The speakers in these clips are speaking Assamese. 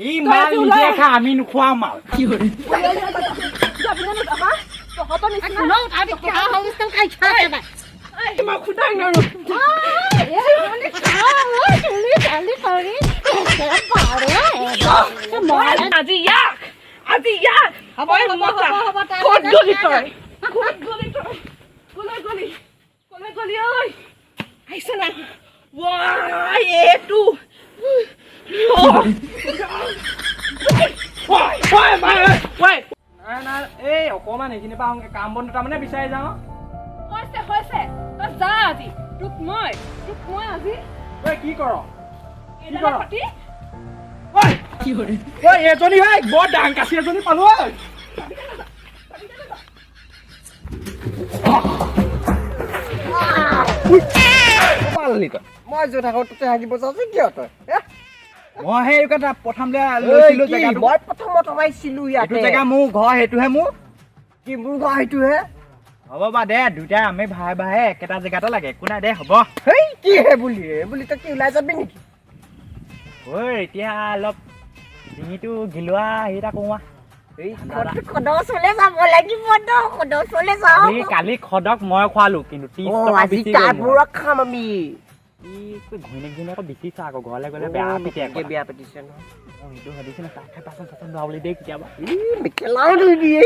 ই মাল নিজে খা আমি নোখোৱাম আৰু কি হল মই খুদাই নোৱাৰো আজি ইয়াক ক'ত গলি তই ক'লৈ গলি ঐ আহিছ না ৱাই এইটো এই অকমান এইখিনি পৰা কাম বন দুটা মানে বিচাৰি যাওঁ হৈছে তই যা আজি তোক মই আজি ঐ কি কৰ এইডালে পাতি ঐ কি হল ঐ এজনী ঐ বৰ ডাঙ কাচি এজনী পালো ঐ মই য'ত থাকো তাতে হাগিব যাওঁচোন কিয় তই মই সেই কথা প্ৰথম লৈছিলো জেগাটো মই প্ৰথমত সোমাইছিলো এইটো ইয়াতে জেগা মোৰ ঘৰ সেইটোহে মোৰ কি মোৰ ঘৰ সেইটোহে হ'ব বা দে দুটাই আমি ভাই ভাই একেটা জেগাতে লাগে একো নাই দে হ'ব হেই কি হে বুলি তই কি ওলাই যাবি নেকি ঐ এতিয়া অলপ ডিঙিটো গিলোৱা হেৰি এটা কৰোঁ খদচলে যাব লাগিব ন খদচলে যাওঁ কালি খদক মই খোৱালো কিন্তু 30 টকা আজি বেছি কাপোৰক খাম আমি ঘৈণীয়েক বিচিছা আকৌ ঘৰলৈ গ'লে বেয়া পিতে বেয়া পাতিছে নহয় সেইটো সুধিছে না চাহ খাই পাচন লোৱা বুলি দেই কেতিয়াবা মেখেলাও ধুই দিয়ে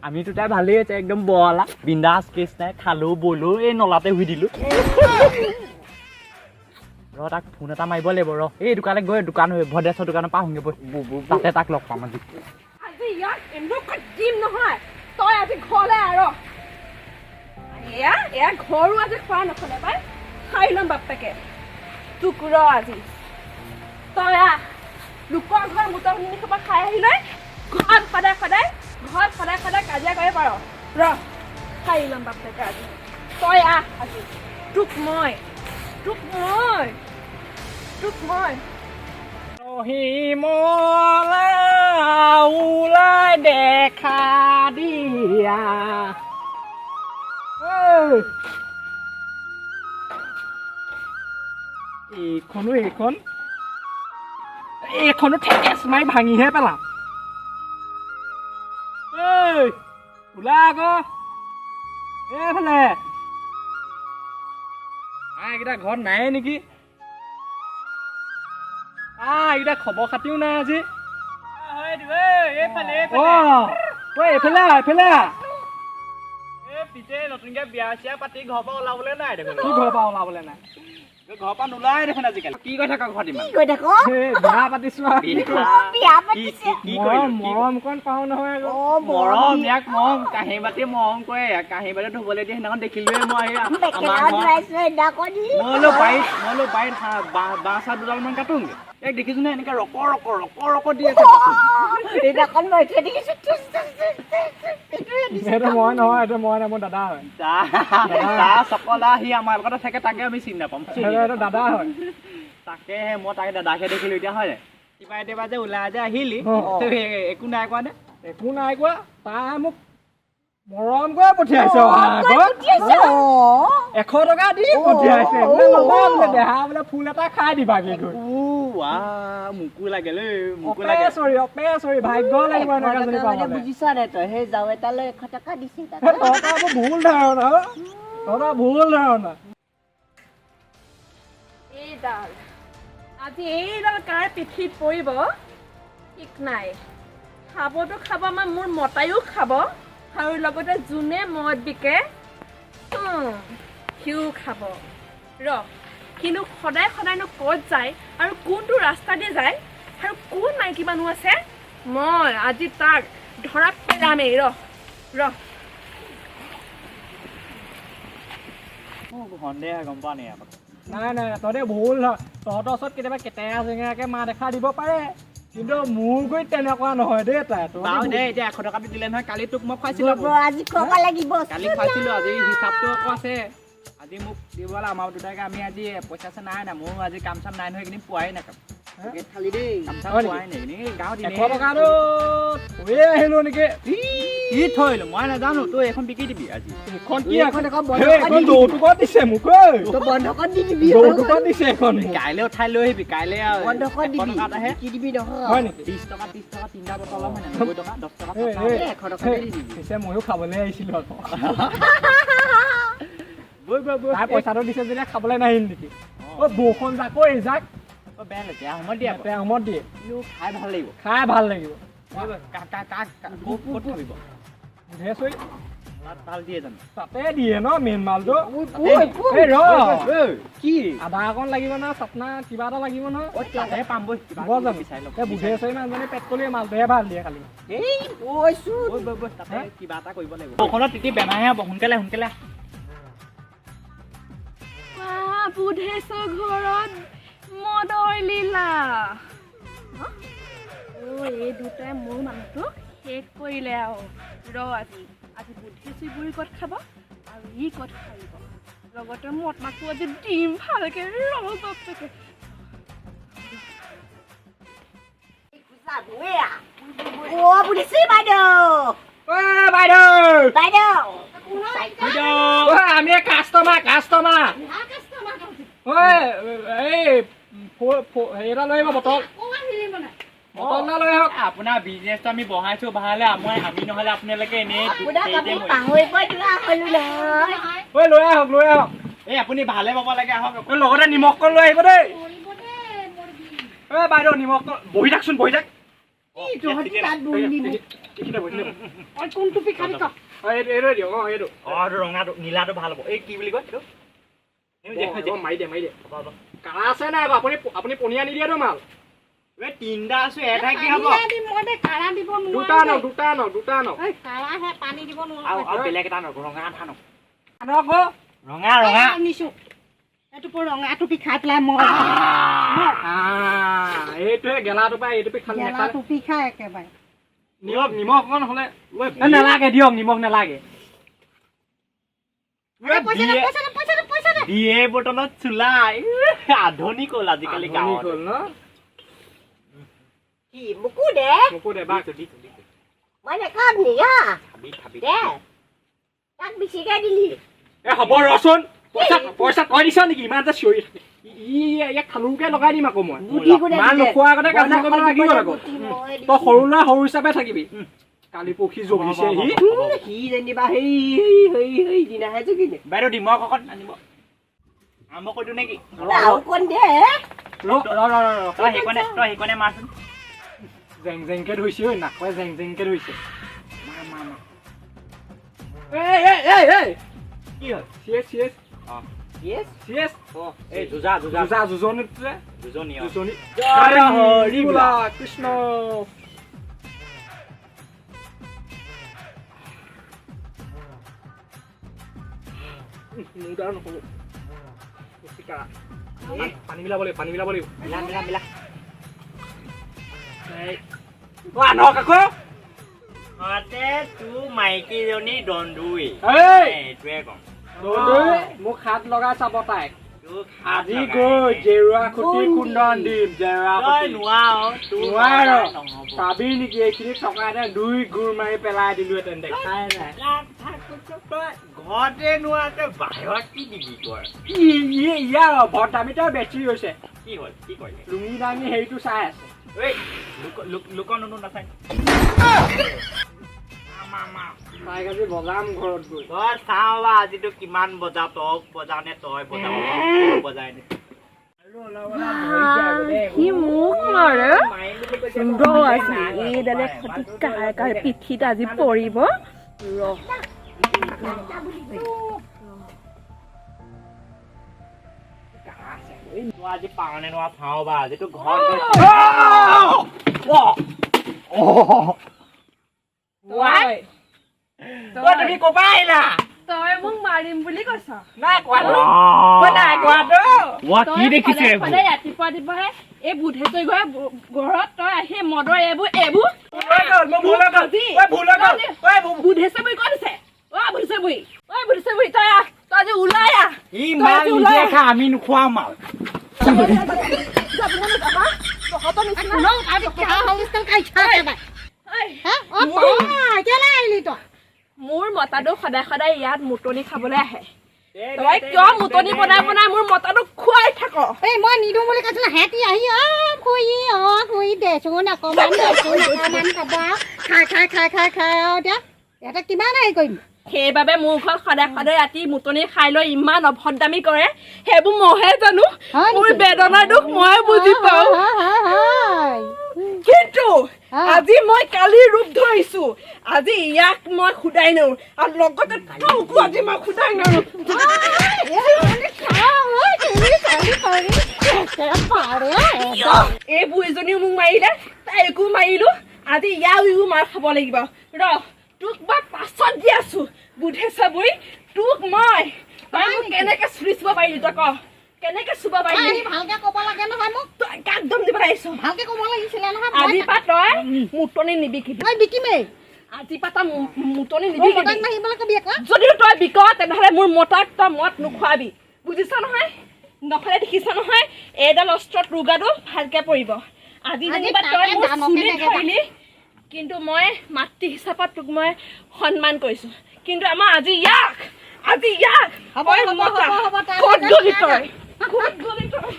আমিতো তাই ভালেই আছে একদম বলা বিন্দাছ কেছ নাই খালো বলো এই নলাতে শুই দিলো ৰ তাক ফোন এটা মাৰিব লাগিব ৰ এই দোকানত গৈ দোকান ভদেশ্বৰ দোকানৰ পৰা আহোঁগৈ বৈ তাতে তাক লগ পাম আজি ইয়াক এনেকুৱা দিম নহয় তই আজি ঘৰলৈ এয়া ঘৰো আজি খোৱা নচলে পাই খাই ল'ম বাপেকে তোক ৰ আজি তই লোকৰ ঘৰ মোটা সোপা খাই আহিলে ঘৰত সদায় কাজিয়া কৰিব পাৰ ৰ খাই ল'ম বাপেকে আজি তই আজি তোক মই মলা ওলাই দেখা দিয়া এইখনো ঠেকেচ মাৰি ভাঙিহে পেলাম ওলাই আকৌ এইফালে এইকেইটা ঘৰত নাই নেকি এইকেইটা খবৰ খাতিও নাই আজি এইফালে পিছে নতুনকে বিয়া চিয়া পাতি ঘৰৰ পৰা ওলাবলে নাই দেখোন কি ঘৰৰ পৰা ওলাবলে নাই ঘৰৰ পৰা নোলাই দেখোন আজিকালি কি কৈ থাকা ঘৰত ইমান বিয়া পাতিছো মৰম কণ পাওঁ নহয় মৰম ইয়াক মৰম কাঁহী বাতি মৰম কৰে কাঁহী বাতি ধুবলৈ দিয়ে সেইদিনাখন দেখিলোৱে মই বাৰীত বাঁহ চাহ দুডালমান কাটোংগে ইয়াক দেখিছো নে এনেকে ৰকৰ দি আছে মই নহয় এইটো মই নাই মোৰ দাদা হয় চকলা সি আমাৰ লগতে থাকে তাকে আমি চিনি নাপাম দাদা হয় তাকেহে মই তাকে দাদাকে দেখিলো এতিয়া হয় কিবা যে ওলাই যে আহিলি একো নাই কোৱা নে একো নাই কোৱা তাই মোক মৰম কৰি পঠিয়াইছে 100 টকা দি পঠিয়াইছে দেহা বোলে ফুল এটা খাই দিবাগে মোকো লাগে অপেচৰি ভাগ্য লাগিব বুজিছা নে তই সেই যাওঁ এটালৈ 100 টকা দিছে ভুল ধাৰণা এইডাল কাৰ পিঠিত পৰিব ঠিক নাই খাবতো খাব আমাৰ মোৰ মতায়ো খাব আৰু লগতে যোনে মদ বিকে সিও খাব কিন্তু সদায়নো ক'ত যায় আৰু কোনটো ৰাস্তা দিয়ে যায় আৰু কোন মাইকী মানুহ আছে মই আজি তাক ধৰা পেলামেই সন্দেহ গম পোৱা নাই নাই তহঁতে ভুল হয় তহঁতৰ ওচৰত কেতিয়াবা কেটেৰা চেঙেৰাকে মা দেখা দিব পাৰে কিন্তু মোৰ গৈ তেনেকুৱা নহয় দেই তাই এতিয়া 100 টকাটো দিলে নহয় কালি তোক মই খুৱাইছিলো কালি খুৱাইছিলো আজি হিচাপটো আকৌ আছে আজি মোক দিবলৈ আমাৰ দুটাকে আমি আজি পইচা আছে নাই মোৰ আজি কাম চাম নাই নহয় এইখিনি পোৱাই নাপাম Cái thali đi. Sao quay này ní gáo đi nè. Có bao cao đâu. Ôi hello này kia. Ít thôi là moi là dám rồi tôi không biết cái gì à gì. Con kia Con này con bò. con đồ tụi con đi xe mù cơ. Tôi bò nó con đi đi. Đồ tụi con đi xe con. Bị cài leo thay lưới bị cài leo. Con đó con đi Con nó hết. đi đi đâu hả? Thôi này. Tí tao tin ra bao lắm này. Tôi đó đọc tao. Ê, con đó con đi đi. Cái xe mù hiếu khảo lên xin lỗi. Vui. Tại poi sao đi xe này khảo lên này đi. Ôi bù con ra coi rác. Có bé là chả không mất đẹp.แต่ของมอดดิ Lu khai bao liều. ขายพันเลยอยู่ Cá cốt thôi bỏ. เฮ้ยสวย Tao đi rồi. สัตว์แต่ดีเนาะเมนมาลโด Ui, เฮ้ยรอ Chi. อาดาก่อนলাগিবนะสัตว์นะকিবা এটা লাগিব না Ôi cái pam bôi. บ่จังแต่บุเทใส่มันমানে পেট কলিয়ে মাল দে ভাল দিয়ে খালি Ê, ôi su. Bôi তাতে কিবা এটা কৰিব লাগিব। বখনত তিতি বেমাৰ হে সোনকালে বুধেশ্বৰ ঘৰত মদৰ লীলা এই দুটাই মোৰ মানুহটোক শেষ কৰিলে আৰু আজি বুধেশ্বৰী বুঢ়ী ক'ত খাব আৰু ই ক'ত খাব লগতে মদ মাকো আজি দিম ভালকে ৰঙাকে Ủa, bùi xí bài đồ. เอ้ยไปเด้อ Bài đồ. ไปเด้อเฮ้ยมีคัสตอมาเฮ้ยเอ้ยโพเฮ้ยนั่นเลยมาบ่ตองนั่นเลยครับ আপোনাৰ বিজনেছ আমি বঢ়াই থৈ বঢ়ালে আমি নহ'লে আপোনালোকে এনেই Bùi đó có biết bảo ơi, bơi đưa hơi luôn nè. เฮ้ยรวยอ่ะรวยอ่ะ এই আপুনি ভালে পাব লাগে আহক เฮ้ยলগতে নিমখก่อนলৈ আহিব দেইเฮ้ยবাইদেউ নিমখ বহি থাকচোন বহি থাক Ý, rồi hết ta đùi đi một. অই কোনটো পিখাবি ক এইটো দিয়ক অঁ এইটো অঁ এইটো ৰঙাটো নীলাটো ভাল হ'ব এই কি বুলি কয় এইটো মাৰি দিয়ে কাৰা আছে নাই আপুনি পনীয়া নিদিয়েতো মাল এই তিনিটা আছো এটা কি হ'ব দুটা নক আৰু বেলেগ এটা নক ৰঙা এটা নক আনক ৰঙা Rঙাটো পিখাই পেলাই মই এইটোৱে গেলাটো পাই এইটো খালি গেলাটো পিখাই একেবাৰে নিমখ অকণ হ'লে নালাগে দিয়ক নিমখ নালাগে দিয়ে বটলত চোলা আধুনিক হ'ল আজিকালি গাঁৱত হ'ল ন কি মোকো দে মোকো দে বাক মই নেখাম নি হা খাবি দে তাক বেছিকৈ দিলি এ হ'ব ৰচোন পইচা কৈ দিছ নেকি ইমান এটা চিঞৰি ইয়াক খালুকে লগাই দিম আকৌ মই ইমান নোখোৱাৰ আগতে কাম কৰিব লাগিব আকৌ তই সৰু ল'ৰা সৰু হিচাপে থাকিবি কালি পক্ষী জগিছে সি যেনিবা সেই দিনাহে জগিলে বাইদেউ নিমখ অকণ আনিব আৰম্ভ কৰি দিওঁ নেকি অকণ দে তই সেইকণে মাৰচোন জেং জেংকে ধৰিছে ঐ নাকয়ে জেং জেংকে ধৰিছে কি হ'ল চিয়েছ এই যুঁজনিত জয় হৰি বোলা কৃষ্ণ পানী মিলাব লাগিব মিলা আনক আকৌ তোৰ মাইকীজনী দন্দুই এইটোৱে কম মোক হাত লগাই চাব তাইক তোক আজি গৈ জেৰুৱা খুটি খুন্দন দিম নোৱাৰ চাবি নেকি এইখিনি টকাতে 2 গুৰ মাৰি পেলাই দিলোহেঁতেন দেখাই নাই ঘৰতে নোৱাৰে বাহিৰত কি দিবি তই ইয়াৰ ভৰ দামীটো বেছি হৈছে কি হ'ল কি কৰিলে লুঙি দাঙি হেৰিটো চাই আছে লোকৰ নতুন নাচাই তাইক আজি বজাম ঘৰত গৈ তই চাওঁ আজিতো কিমান বজাৱ তই বজাৱ নে তই বজাৱ বজাই নে সি মোক মাৰে সুন্দৰ আছে এইডালে খতি কাৰ পিঠিত আজি পৰিব তই আজি পাওঁনে নোৱা চাওঁ বা আজিতো ঘৰত তুমি ক'বা আহিলা তই মোক মাৰিম বুলি কৈছ নাই কোৱা কি দেখিছে সদায় ৰাতিপুৱা দিবহে এই বুধেশ্বৰী ঘৰত তই আহি মদৰ এইবোৰ বুধেশ্বৰী ক'ত আছে বুধেশ্বৰী তই আজি ওলাই আহ ই মাল নিজে খা আমি নোখোৱা মাল তহঁতৰ নিচিনা শুনক আৰু পঢ়া সংস্থান কাইছা এবাৰ ঐ, হা অ পঢ়া কেলে আহিলি তই মোৰ মতাটো সদায় সদায় ইয়াত মুতনি খাবলৈ আহে তই কিয় মুতনি বনাই বনাই মোৰ মতাটো খুৱাই থাক এই মই নিদো বুলি কৈছিলো হেতি আহি খুই দেচোন অকমান খাব খাই আৰু এতিয়া এটা কিমান হেৰি কৰিম সেইবাবে মোৰ ঘৰত সদায় সদায় ৰাতি মুতনি খাই লৈ ইমান অভদ্ৰামি কৰে সেইবোৰ মইহে জানো হয় নেকি? মোৰ বেদনাৰ দুখ মই বুজি পাওঁ কিন্তু আজি মই কালি ৰূপ ধৰিছো আজি ইয়াক মই সুধাই নোৱাৰো আৰু লগতে তোকো আজি মই সুধাই নোৱাৰো এই বুঢ়ীজনীও মোক মাৰিলে তাইকো মাৰিলো আজি ইয়াৰো মাৰ খাব লাগিব ৰ তোক মই পাছত দি আছো বুধেশ্বৰ বুঢ়ী তোক মই তই মোক কেনেকে চুৰি চুব পাৰিলি তই ক কেনেকে চুব পাৰিলি ভালকে ক'ব লাগে নহয় মোক তই একদম দিব আহিছ ভালকে ক'ব লাগিছিলে নহয় আজি পৰা তই মুতনি নিবিকিবি মই বিকিমেই আজি পৰা তই মুতনি মোৰ মতাক নিবিকিবি নাহিবলৈ কবি আকৌ যদিও তই বিক তেনেহ'লে মোৰ মতাক তই মদ নোখোৱাবি বুজিছ নহয় নহ'লে দেখিছ নহয় এইডাল অস্ত্ৰত ৰুগাটো ভালকে পৰিব আজি যেনিবা তই মোৰ চুলি ধৰিলি কিন্তু মই মাতৃ হিচাপত তোক মই সন্মান কৰিছো কিন্তু আমাৰ আজি ইয়াক হ'ব, তই হ'ব, মতা। হ'ব, হ'ব, তাৰ ক'ত লগত গলি নাই, তই ক'ত গলি তই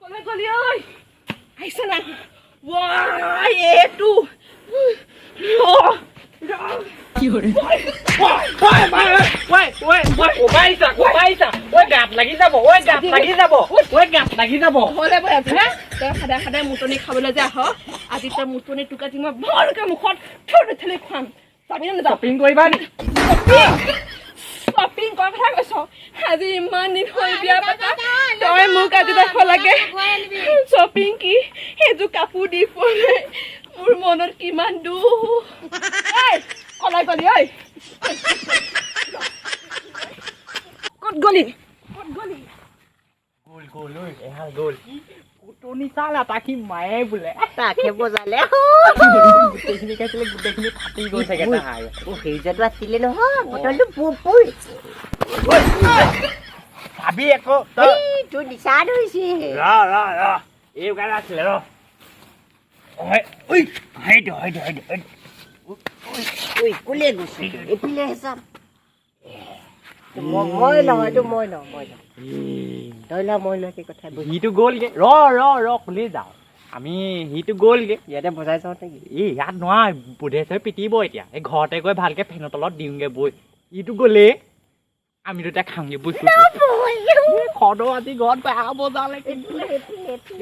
ক'লৈ গলি ঐ আহিছে না ৱাই এইটো হ'লে বৈ আছে তই সদায় সদায় মুতনি খাবলৈ যে আহ আজি তই মুতনি তোক আজি মই ভালকে মুখত ঠেলি খুৱাম যাবি নে নাযাওঁ শ্বপিং কৰিবা নি শ্বপিং কৰা কথা কৈছ আজি ইমান দিন হ'ল বিয়া পাতা তই মোক আজি দেখুৱা লাগে শ্বপিং কি সেইযোৰ কাপোৰ দি পোৱা নাই মোৰ মনত কিমান দুখ কলাই গলি ঐ ক'ত গলি কুটনি চালা তাকি মায়ে বোলে তাকে বজালে গোটেইখিনি খাইছিলে গোটেইখিনি ফাটি গ'ল চাগে তাহাৰ সেউজীয়াটো আছিলে নহয় বটলটো পুৰ ভাবি আকৌ তই তোৰ নিচা ধৰিছে এই গান আছিলে সেইটো কোলে গৈছে এইপিনে হিচাপ মই নহয় তই মই লয় কি কথা সিটো গ'লগে ৰ খুলি যাওঁ আমি সিটো গ'লগে ইয়াতে বজাই যাওঁ নেকি এই ইয়াত নহয় বুধেশ্বৰে পিটিব এতিয়া এই ঘৰতে গৈ ভালকে ফেনৰ তলত দিওঁগে বৈ ইটো গ'লে আমি দুটা খাওঁগে বৈ খদ আজি ঘৰত বেয়া বজালে